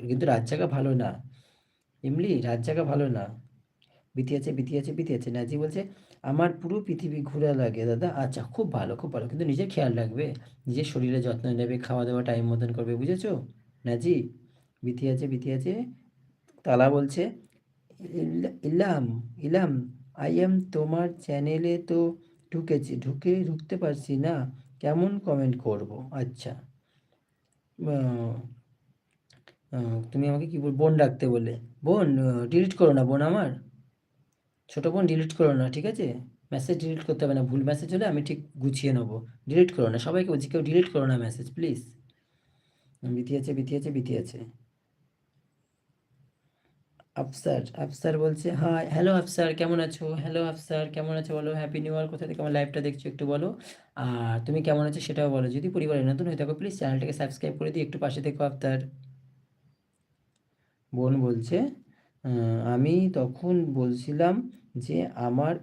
কিন্তু রাত জাগা ভালো না। এমনি রাত জাগা ভালো না। বিতি আছে। নাজি বলছে, আমার পুরো পৃথিবী ঘোরা লাগে দাদা। আচ্ছা, খুব ভালো, খুব ভালো। কিন্তু নিজের খেয়াল রাখবে, নিজের শরীরের যত্ন নেবে, খাওয়া দাওয়া টাইম মতন করবে, বুঝেছো নাজি? বিতি আছে। তালা বলছে, ইলাম ইলাম আই এম তোমার চ্যানেলে তো ঢুকেছি, ঢুকতে পারছি না, কেমন কমেন্ট করব? আচ্ছা, আহ, তুমি আমাকে কি বোন ডাকতে বলে? বোন, ডিলিট করো না বোন আমার। ছোট বোন, ডিলিট করো না, ঠিক আছে? মেসেজ ডিলিট করতে হবে না, ভুল মেসেজ হলে আমি ঠিক গুছিয়ে নেবো। ডিলিট করো না, সবাইকে বলছি, কেউ ডিলিট করো না মেসেজ প্লিজ। বিতি আছে। আফসার বলছে, হাই, হ্যালো আফসার, কেমন আছো? হ্যালো আফসার, কেমন আছো বলো? Happy new year. কোথা থেকে আমার লাইভটা দেখছো একটু বলো। আর তুমি কেমন আছো সেটাও বলো। যদি পরিবারে নতুন হয়ে থাকো প্লিজ চ্যানেলটাকে সাবস্ক্রাইব করে দিয়ে একটু পাশে থেকো আফতার। বোন বলছে, আমি তখন বলছিলাম যে আমার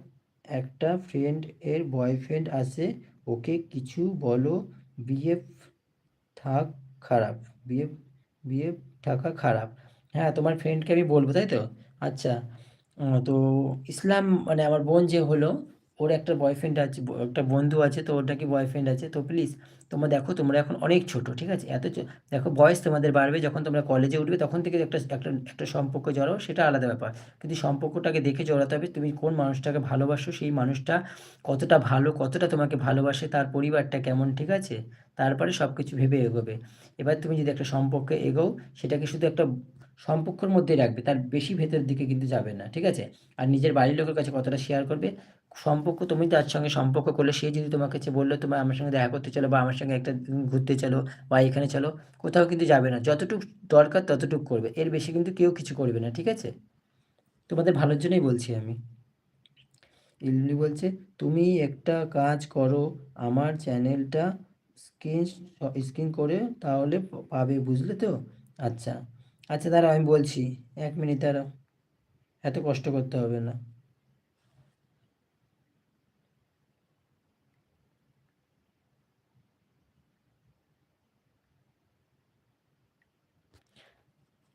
একটা ফ্রেন্ড এর বয়ফ্রেন্ড আছে, ওকে কিছু বলো, বিএফ থাক খারাপ, বিহেভ বিহেভ থাকা খারাপ। হ্যাঁ, তোমার ফ্রেন্ডকে আমি বলবো, তাই তো? আচ্ছা, তো ইসলাম মানে আমার বোন যে হলো, ওর একটা বয়ফ্রেন্ড আছে, একটা বন্ধু আছে, তো ওর নাকি বয়ফ্রেন্ড আছে। তো প্লিজ তোমরা দেখো, তোমরা এখন অনেক ছোট, ঠিক আছে? দেখো, বয়স তোমাদের বাড়বে, যখন তোমরা কলেজে উঠবে তখন থেকে একটা সম্পর্ক জড়াও, সেটা আলাদা ব্যাপার। কিন্তু সম্পর্কটাকে দেখে জড়াতে হবে, তুমি কোন মানুষটাকে ভালোবাসো, সেই মানুষটা কতটা ভালো, কতটা তোমাকে ভালোবাসে, তার পরিবারটা কেমন, ঠিক আছে? তারপরে সব কিছু ভেবে এগোবে। এবার তুমি যদি একটা সম্পর্কে এগোও, সেটাকে শুধু একটা সম্পর্কের মধ্যেই রাখবে, তার বেশি ভেতরের দিকে কিন্তু যাবে না, ঠিক আছে? আর নিজের বাড়ির লোকের কাছে কতটা শেয়ার করবে। সম্পর্ক, তুমি তার সঙ্গে সম্পর্ক করলে, সে যদি তোমার কাছে বললো তোমার আমার সঙ্গে দেখা করতে চলো, বা আমার সঙ্গে একটা ঘুরতে চলো, বা এখানে চলো, কোথাও কিন্তু যাবে না। যতটুকু দরকার ততটুকু করবে, এর বেশি কিন্তু কেউ কিছু করবে না, ঠিক আছে? তোমাদের ভালোর জন্যই বলছি আমি। ইল্লি বলছে, তুমি একটা কাজ করো, আমার চ্যানেলটা স্ক্রিন স্ক্রিন করে তাহলে পাবে, বুঝলে তো? আচ্ছা, আচ্ছা, দাঁড়াও আমি বলছি, 1 মিনিট দাঁড়াও, এত কষ্ট করতে হবে না।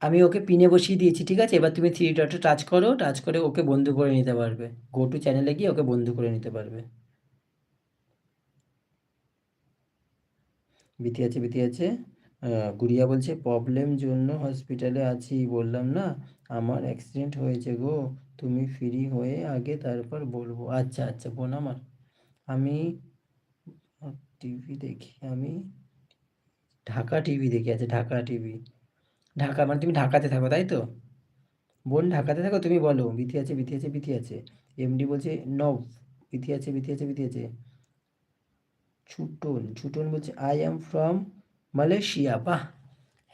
আমি ওকে পিনে বসিয়ে দিয়েছি, ঠিক আছে? এবার তুমি থ্রি ডটে টাচ করো, টাচ করে ওকে বন্ধু করে নিতে পারবে। গো টু চ্যানেলে গিয়ে ওকে বন্ধু করে নিতে পারবে। বিতি আছে। গুড়িয়া বলছে, প্রবলেম জন্য হসপিটালে আছি, বললাম না আমার অ্যাক্সিডেন্ট হয়েছে গো, তুমি ফ্রি হয়ে আগে তারপর বলবো। আচ্ছা আচ্ছা বোন আমার, আমি টিভি দেখি, আমি ঢাকা টিভি দেখি। আছে ঢাকা টিভি। ঢাকা মানে তুমি ঢাকাতে থাকো, তাই তো? বোন ঢাকাতে থাকো, তুমি বলো। বিতি আছে। এমডি বলছে, নব। বিতি আছে। ছুটন বলছে, আই অ্যাম ফ্রম মালয়েশিয়া। বাহ!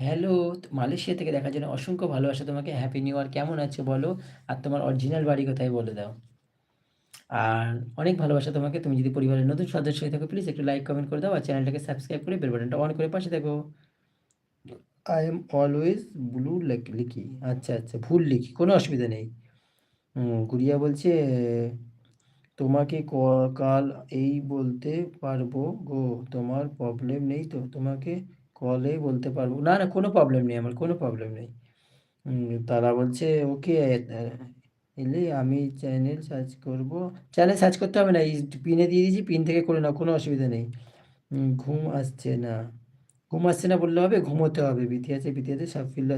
হ্যালো! মালয়েশিয়া থেকে দেখার জন্য অসংখ্য ভালোবাসা তোমাকে। Happy new year. কেমন আছো বলো? আর তোমার অরিজিনাল বাড়ি কোথায় বলে দাও। আর অনেক ভালোবাসা তোমাকে। তুমি যদি পরিবারের নতুন সদস্য হয়ে থাকো প্লিজ একটু লাইক, কমেন্ট করে দাও, আর চ্যানেলটাকে সাবস্ক্রাইব করে বেল বাটনটা অন করে পাশে থাকো। আই এম অলওয়েজ ব্লু লিখি। আচ্ছা আচ্ছা, ভুল লিখি, কোনো অসুবিধা নেই। গুড়িয়া বলছে, তোমাকে কাল এই বলতে পারবো গো, তোমার প্রবলেম নেই তো? তোমাকে কলে বলতে পারবো, না না, কোনো প্রবলেম নেই, আমার কোনো প্রবলেম নেই। তারা বলছে, ওকে, এলে আমি চ্যানেল সার্চ করব। চ্যানেল সার্চ করতে হবে না, এই পিনে দিয়ে দিয়েছি, পিন থেকে করে নাও, কোনো অসুবিধা নেই। ঘুম আসছে না। ঘুম আসছে না বললে হবে, ঘুমোতে হবে। বিতি আছে।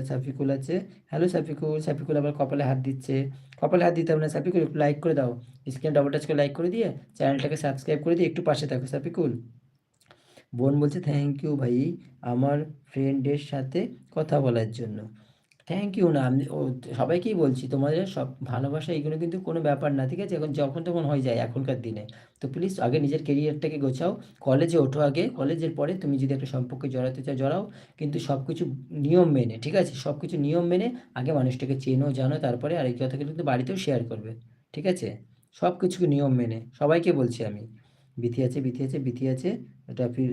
সাফিকুল আছে। হ্যালো সাফিকুল। সাফিকুল আবার কপালে হাত দিচ্ছে। কপালে হাত দিতে হবে না সাফিকুল, একটু লাইক করে দাও। স্ক্রিনে ডবল টাচ করে লাইক করে দিয়ে চ্যানেলটাকে সাবস্ক্রাইব করে দিয়ে একটু পাশে থাকো সাফিকুল। বোন বলছে, থ্যাংক ইউ ভাই, আমার ফ্রেন্ডের সাথে কথা বলার জন্য। থ্যাংক ইউ না, আমি সবাইকেই বলছি, তোমাদের সব ভালোবাসা এগুলো কিন্তু কোনো ব্যাপার না, ঠিক আছে? এখন যখন তখন হয়ে যায় এখনকার দিনে। তো প্লিজ আগে নিজের কেরিয়ারটাকে গোছাও, কলেজে ওঠো আগে, কলেজের পরে তুমি যদি একটা সম্পর্কে জড়াতে চাও জড়াও, কিন্তু সব কিছু নিয়ম মেনে, ঠিক আছে? সব কিছু নিয়ম মেনে আগে মানুষটাকে চেনো জানো, তারপরে আর এই কথাগুলো কিন্তু বাড়িতেও শেয়ার করবে, ঠিক আছে? সব কিছু নিয়ম মেনে, সবাইকে বলছি আমি। বিথি আছে।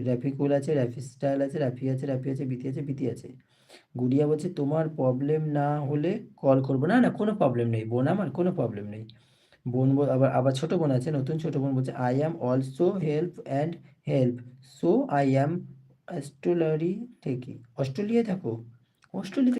রফিকুল আছে, রাফি স্টাইল আছে, রাফি আছে, বিথি আছে। গুড়িয়া বলছে, তোমার প্রবলেম না হলে কল করবো। না না, কোনো প্রবলেম নেই বোন আমার, কোনো প্রবলেম নেই। আবার আবার ছোট বোন আছে, নতুন ছোট বোন বলছে, I am also help, so I am অস্ট্রেলিয়ারি থেকে। অস্ট্রেলিয়ায় থাকো? অস্ট্রেলিয়া